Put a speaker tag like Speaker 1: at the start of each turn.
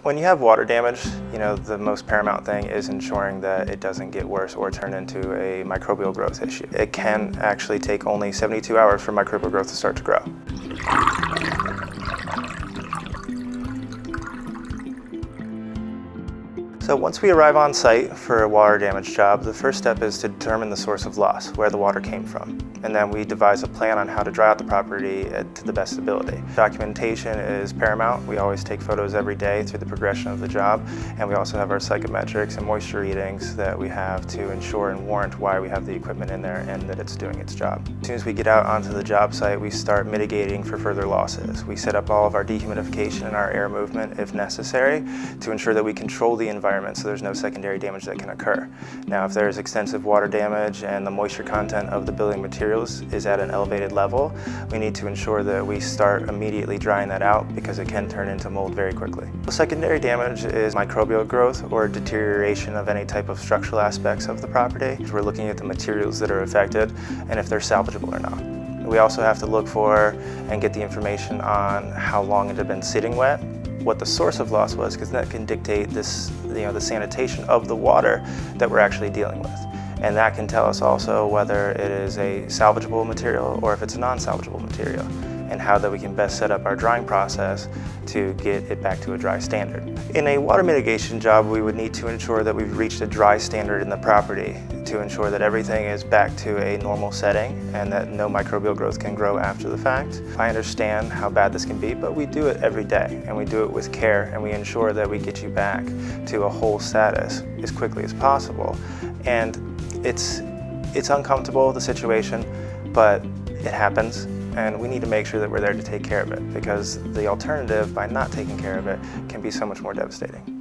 Speaker 1: When you have water damage, the most paramount thing is ensuring that it doesn't get worse or turn into a microbial growth issue. It can actually take only 72 hours for microbial growth to start to grow. So once we arrive on site for a water damage job, the first step is to determine the source of loss, where the water came from. And then we devise a plan on how to dry out the property to the best ability. Documentation is paramount. We always take photos every day through the progression of the job, and we also have our psychometrics and moisture readings that we have to ensure and warrant why we have the equipment in there and that it's doing its job. As soon as we get out onto the job site, we start mitigating for further losses. We set up all of our dehumidification and our air movement if necessary to ensure that we control the environment so there's no secondary damage that can occur. Now, if there's extensive water damage and the moisture content of the building materials is at an elevated level, we need to ensure that we start immediately drying that out because it can turn into mold very quickly. The secondary damage is microbial growth or deterioration of any type of structural aspects of the property. We're looking at the materials that are affected and if they're salvageable or not. We also have to look for and get the information on how long it had been sitting wet, what the source of loss was, because that can dictate the sanitation of the water that we're actually dealing with. And that can tell us also whether it is a salvageable material or if it's a non-salvageable material, and how that we can best set up our drying process to get it back to a dry standard. In a water mitigation job, we would need to ensure that we've reached a dry standard in the property to ensure that everything is back to a normal setting and that no microbial growth can grow after the fact. I understand how bad this can be, but we do it every day and we do it with care and we ensure that we get you back to a whole status as quickly as possible. And it's uncomfortable, the situation, but it happens. And we need to make sure that we're there to take care of it because the alternative, by not taking care of it, can be so much more devastating.